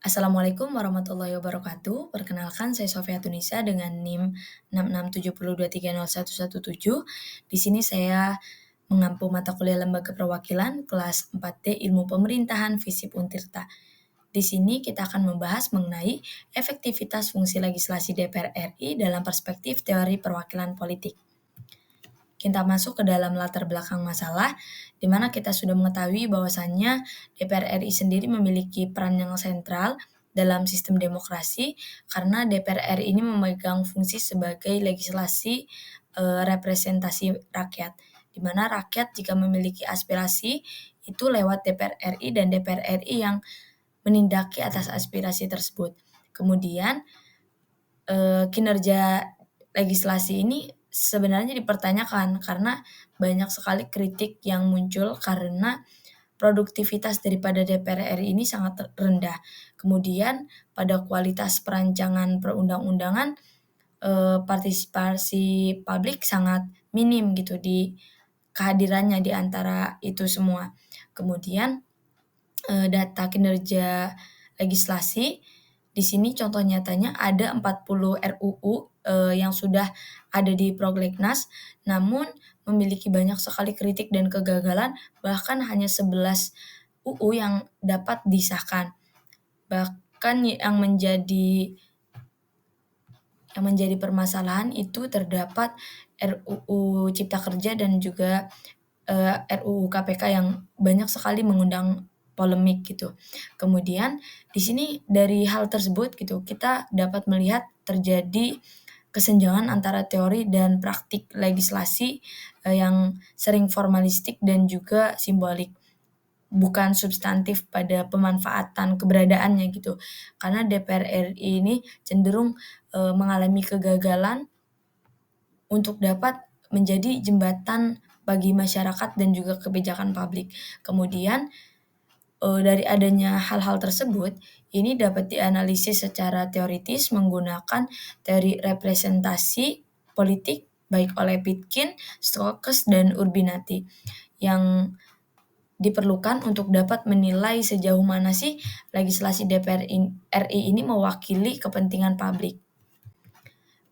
Assalamualaikum warahmatullahi wabarakatuh. Perkenalkan, saya Sofia Tunisa dengan NIM 667023017. Di sini saya mengampu mata kuliah Lembaga Perwakilan kelas 4D Ilmu Pemerintahan FISIP Untirta. Di sini kita akan membahas mengenai efektivitas fungsi legislasi DPR RI dalam perspektif teori perwakilan politik. Kita masuk ke dalam latar belakang masalah, di mana kita sudah mengetahui bahwasannya DPR RI sendiri memiliki peran yang sentral dalam sistem demokrasi karena DPR RI ini memegang fungsi sebagai legislasi representasi rakyat, di mana rakyat jika memiliki aspirasi itu lewat DPR RI dan DPR RI yang menindaki atas aspirasi tersebut. Kemudian kinerja legislasi ini sebenarnya dipertanyakan karena banyak sekali kritik yang muncul karena produktivitas daripada DPR RI ini sangat rendah. Kemudian pada kualitas perancangan perundang-undangan, partisipasi publik sangat minim gitu di kehadirannya di antara itu semua. Kemudian data kinerja legislasi, di sini contoh nyatanya ada 40 RUU yang sudah ada di Prolegnas, namun memiliki banyak sekali kritik dan kegagalan, bahkan hanya 11 UU yang dapat disahkan. Bahkan yang menjadi permasalahan itu terdapat RUU Cipta Kerja dan juga RUU KPK yang banyak sekali mengundang polemik gitu. Kemudian di sini dari hal tersebut gitu, kita dapat melihat terjadi kesenjangan antara teori dan praktik legislasi, yang sering formalistik dan juga simbolik, bukan substantif pada pemanfaatan keberadaannya gitu. Karena DPR RI ini cenderung, mengalami kegagalan untuk dapat menjadi jembatan bagi masyarakat dan juga kebijakan publik. Kemudian, dari adanya hal-hal tersebut, ini dapat dianalisis secara teoritis menggunakan teori representasi politik baik oleh Pitkin, Stokes, dan Urbinati, yang diperlukan untuk dapat menilai sejauh mana sih legislasi RI ini mewakili kepentingan publik.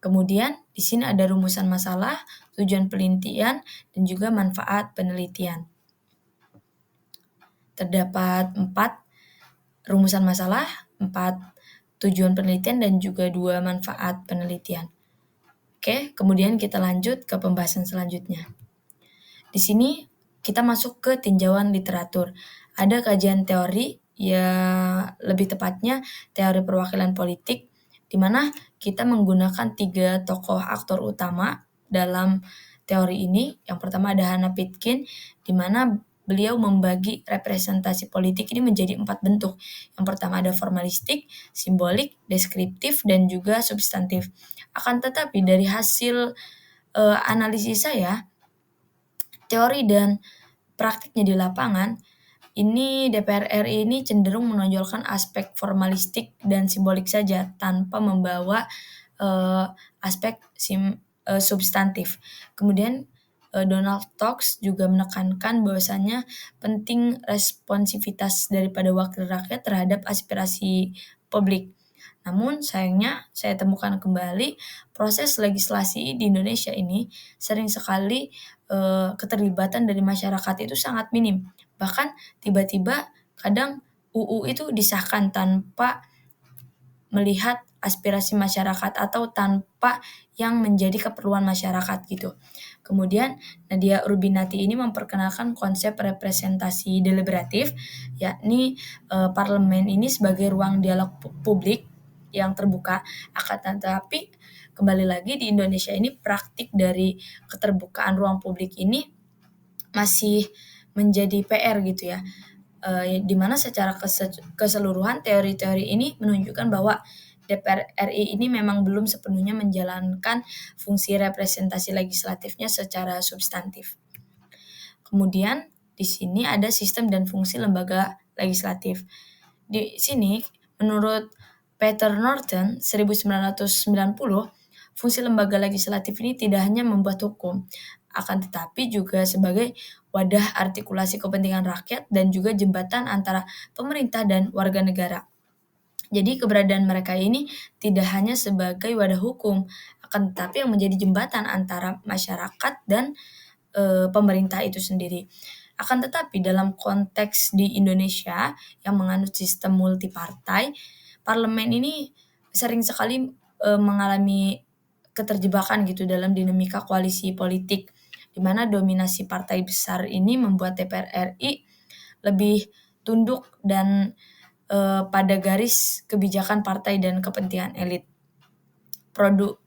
Kemudian di sini ada rumusan masalah, tujuan penelitian, dan juga manfaat penelitian. Terdapat 4 rumusan masalah, 4 tujuan penelitian, dan juga 2 manfaat penelitian. Oke, kemudian kita lanjut ke pembahasan selanjutnya. Di sini kita masuk ke tinjauan literatur. Ada kajian teori, ya lebih tepatnya teori perwakilan politik, di mana kita menggunakan 3 tokoh aktor utama dalam teori ini. Yang pertama ada Hannah Pitkin, di mana beliau membagi representasi politik ini menjadi 4 bentuk. Yang pertama ada formalistik, simbolik, deskriptif, dan juga substantif. Akan tetapi dari hasil analisis saya, teori dan praktiknya di lapangan, ini DPR RI ini cenderung menonjolkan aspek formalistik dan simbolik saja tanpa membawa aspek substantif. Kemudian Donald Tusk juga menekankan bahwasanya penting responsivitas daripada wakil rakyat terhadap aspirasi publik. Namun sayangnya saya temukan kembali proses legislasi di Indonesia ini sering sekali keterlibatan dari masyarakat itu sangat minim. Bahkan tiba-tiba kadang UU itu disahkan tanpa melihat aspirasi masyarakat atau tanpa yang menjadi keperluan masyarakat gitu. Kemudian Nadia Urbinati ini memperkenalkan konsep representasi deliberatif, yakni parlemen ini sebagai ruang dialog publik yang terbuka. Akan tetapi kembali lagi di Indonesia ini praktik dari keterbukaan ruang publik ini masih menjadi PR gitu ya. Di mana secara keseluruhan teori-teori ini menunjukkan bahwa DPR RI ini memang belum sepenuhnya menjalankan fungsi representasi legislatifnya secara substantif. Kemudian di sini ada sistem dan fungsi lembaga legislatif. Di sini menurut Peter Norton 1990, fungsi lembaga legislatif ini tidak hanya membuat hukum, akan tetapi juga sebagai wadah artikulasi kepentingan rakyat dan juga jembatan antara pemerintah dan warga negara. Jadi keberadaan mereka ini tidak hanya sebagai wadah hukum, akan tetapi yang menjadi jembatan antara masyarakat dan pemerintah itu sendiri. Akan tetapi dalam konteks di Indonesia yang menganut sistem multipartai, parlemen ini sering sekali, mengalami keterjebakan gitu dalam dinamika koalisi politik, di mana dominasi partai besar ini membuat DPR RI lebih tunduk dan, pada garis kebijakan partai dan kepentingan elit.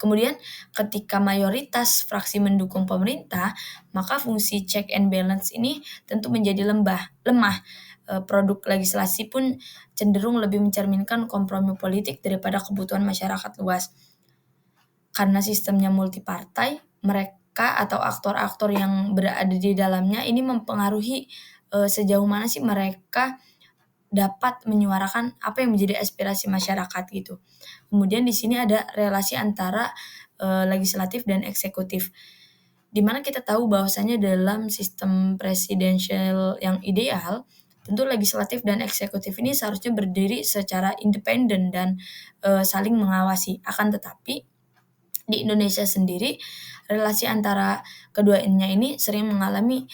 Kemudian ketika mayoritas fraksi mendukung pemerintah, maka fungsi check and balance ini tentu menjadi lemah. Produk legislasi pun cenderung lebih mencerminkan kompromi politik daripada kebutuhan masyarakat luas. Karena sistemnya multipartai, mereka atau aktor-aktor yang berada di dalamnya ini mempengaruhi, sejauh mana sih mereka dapat menyuarakan apa yang menjadi aspirasi masyarakat gitu. Kemudian di sini ada relasi antara, legislatif dan eksekutif, di mana kita tahu bahwasanya dalam sistem presidensial yang ideal, tentu legislatif dan eksekutif ini seharusnya berdiri secara independen dan, saling mengawasi. Akan tetapi di Indonesia sendiri, relasi antara keduanya ini sering mengalami,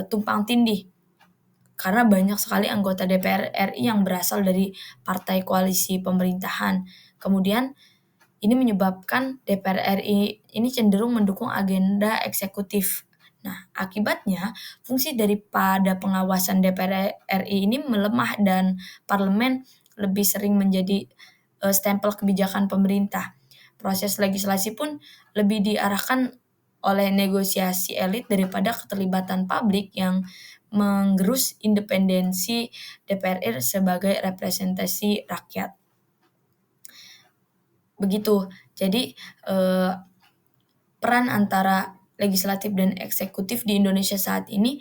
tumpang tindih. Karena banyak sekali anggota DPR RI yang berasal dari partai koalisi pemerintahan. Kemudian ini menyebabkan DPR RI ini cenderung mendukung agenda eksekutif. Nah, akibatnya fungsi daripada pengawasan DPR RI ini melemah dan parlemen lebih sering menjadi, stempel kebijakan pemerintah. Proses legislasi pun lebih diarahkan oleh negosiasi elit daripada keterlibatan publik yang menggerus independensi DPR RI sebagai representasi rakyat. Begitu. Jadi, peran antara legislatif dan eksekutif di Indonesia saat ini,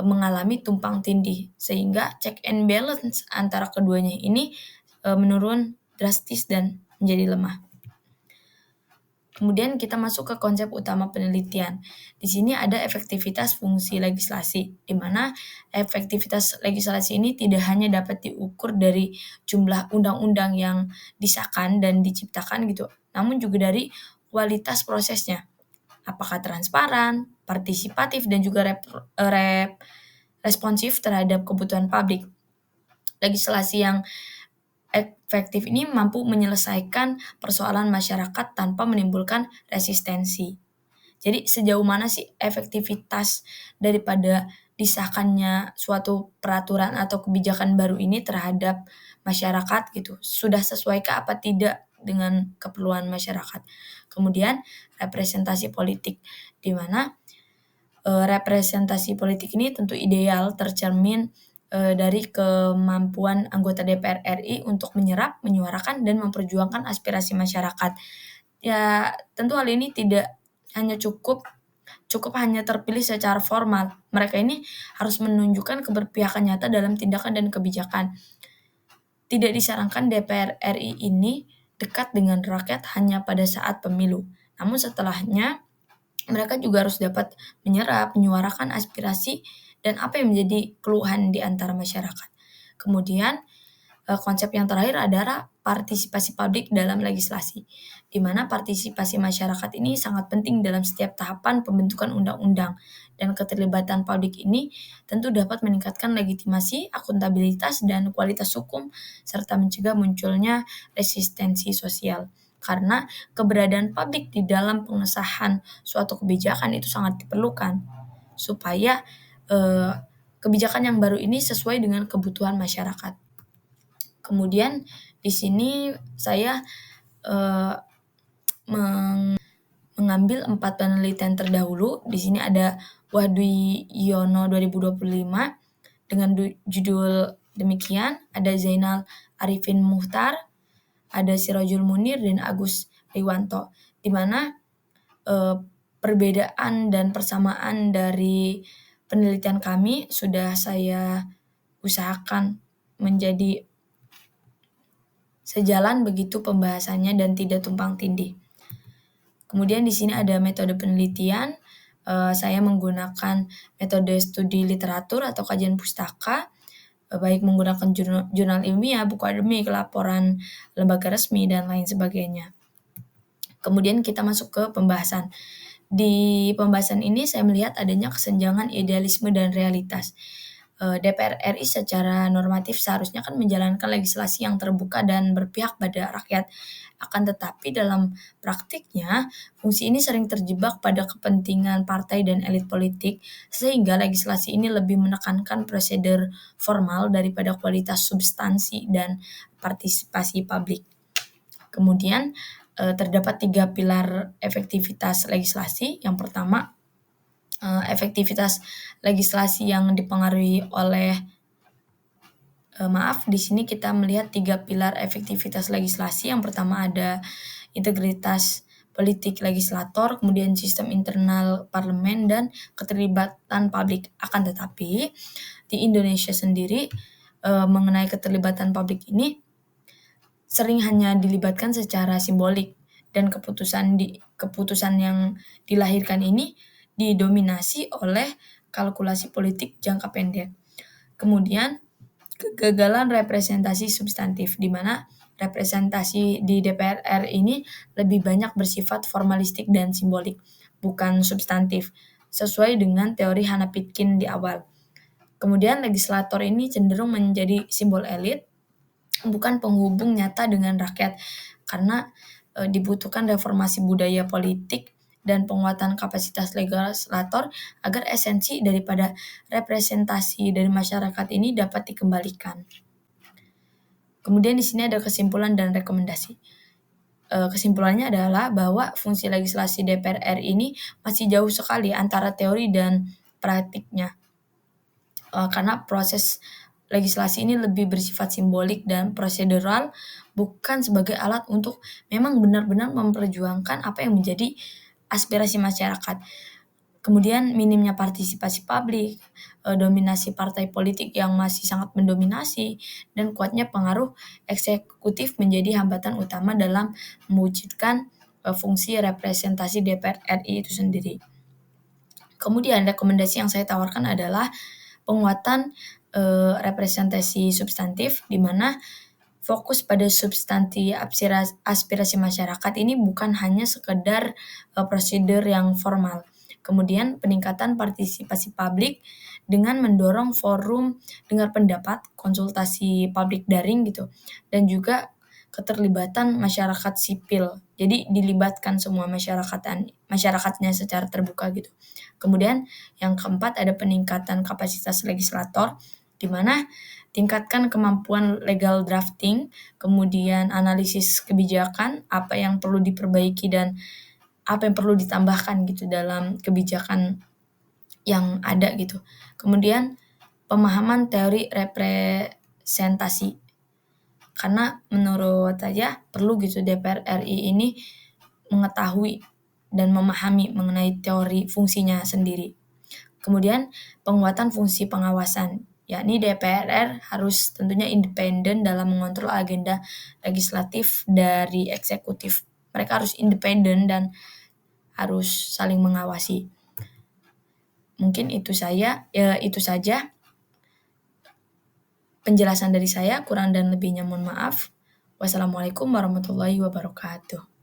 mengalami tumpang tindih, sehingga check and balance antara keduanya ini, menurun drastis dan menjadi lemah. Kemudian kita masuk ke konsep utama penelitian. Di sini ada efektivitas fungsi legislasi, di mana efektivitas legislasi ini tidak hanya dapat diukur dari jumlah undang-undang yang disahkan dan diciptakan gitu, namun juga dari kualitas prosesnya. Apakah transparan, partisipatif, dan juga responsif terhadap kebutuhan publik. Legislasi yang efektif ini mampu menyelesaikan persoalan masyarakat tanpa menimbulkan resistensi. Jadi sejauh mana sih efektivitas daripada disahkannya suatu peraturan atau kebijakan baru ini terhadap masyarakat gitu, sudah sesuaikah apa tidak dengan keperluan masyarakat. Kemudian representasi politik, di mana, representasi politik ini tentu ideal tercermin dari kemampuan anggota DPR RI untuk menyerap, menyuarakan, dan memperjuangkan aspirasi masyarakat. Ya, tentu hal ini tidak hanya cukup hanya terpilih secara formal. Mereka ini harus menunjukkan keberpihakan nyata dalam tindakan dan kebijakan. Tidak disarankan DPR RI ini dekat dengan rakyat hanya pada saat pemilu. Namun setelahnya, mereka juga harus dapat menyerap, menyuarakan aspirasi dan apa yang menjadi keluhan di antara masyarakat. Kemudian, konsep yang terakhir adalah partisipasi publik dalam legislasi, di mana partisipasi masyarakat ini sangat penting dalam setiap tahapan pembentukan undang-undang, dan keterlibatan publik ini tentu dapat meningkatkan legitimasi, akuntabilitas, dan kualitas hukum, serta mencegah munculnya resistensi sosial. Karena keberadaan publik di dalam pengesahan suatu kebijakan itu sangat diperlukan, supaya, kebijakan yang baru ini sesuai dengan kebutuhan masyarakat. Kemudian di sini saya, mengambil 4 penelitian terdahulu. Di sini ada Wahdiono 2025 dengan judul demikian, ada Zainal Arifin Muchtar, ada Sirojul Munir, dan Agus Riwanto, di mana, perbedaan dan persamaan dari penelitian kami sudah saya usahakan menjadi sejalan begitu pembahasannya dan tidak tumpang tindih. Kemudian di sini ada metode penelitian, saya menggunakan metode studi literatur atau kajian pustaka, baik menggunakan jurnal ilmiah, buku akademik, laporan lembaga resmi, dan lain sebagainya. Kemudian kita masuk ke pembahasan. Di pembahasan ini saya melihat adanya kesenjangan idealisme dan realitas. DPR RI secara normatif seharusnya kan menjalankan legislasi yang terbuka dan berpihak pada rakyat. Akan tetapi dalam praktiknya, fungsi ini sering terjebak pada kepentingan partai dan elit politik, sehingga legislasi ini lebih menekankan prosedur formal daripada kualitas substansi dan partisipasi publik. Kemudian terdapat 3 pilar efektivitas legislasi. Yang pertama, efektivitas legislasi yang dipengaruhi oleh di sini kita melihat 3 pilar efektivitas legislasi. Yang pertama ada integritas politik legislator, kemudian sistem internal parlemen, dan keterlibatan publik. Akan tetapi di Indonesia sendiri mengenai keterlibatan publik ini sering hanya dilibatkan secara simbolik, dan keputusan yang dilahirkan ini didominasi oleh kalkulasi politik jangka pendek. Kemudian kegagalan representasi substantif, di mana representasi di DPR RI ini lebih banyak bersifat formalistik dan simbolik, bukan substantif, sesuai dengan teori Hannah Pitkin di awal. Kemudian legislator ini cenderung menjadi simbol elit, bukan penghubung nyata dengan rakyat, karena dibutuhkan reformasi budaya politik dan penguatan kapasitas legislator agar esensi daripada representasi dari masyarakat ini dapat dikembalikan. Kemudian di sini ada kesimpulan dan rekomendasi. Kesimpulannya adalah bahwa fungsi legislasi DPR RI ini masih jauh sekali antara teori dan praktiknya. Karena proses legislasi ini lebih bersifat simbolik dan prosedural, bukan sebagai alat untuk memang benar-benar memperjuangkan apa yang menjadi aspirasi masyarakat. Kemudian minimnya partisipasi publik, dominasi partai politik yang masih sangat mendominasi, dan kuatnya pengaruh eksekutif menjadi hambatan utama dalam mewujudkan fungsi representasi DPR RI itu sendiri. Kemudian rekomendasi yang saya tawarkan adalah penguatan representasi substantif, di mana fokus pada substansi aspirasi masyarakat ini bukan hanya sekedar prosedur yang formal. Kemudian peningkatan partisipasi publik dengan mendorong forum dengar pendapat, konsultasi publik daring gitu, dan juga keterlibatan masyarakat sipil. Jadi dilibatkan semua masyarakatnya secara terbuka gitu. Kemudian yang keempat ada peningkatan kapasitas legislator, di mana tingkatkan kemampuan legal drafting, kemudian analisis kebijakan, apa yang perlu diperbaiki dan apa yang perlu ditambahkan gitu dalam kebijakan yang ada gitu. Kemudian pemahaman teori representasi, karena menurut saya perlu gitu DPR RI ini mengetahui dan memahami mengenai teori fungsinya sendiri. Kemudian penguatan fungsi pengawasan, yakni DPR harus tentunya independen dalam mengontrol agenda legislatif dari eksekutif. Mereka harus independen dan harus saling mengawasi. Mungkin itu saja penjelasan dari saya, kurang dan lebihnya mohon maaf. Wassalamualaikum warahmatullahi wabarakatuh.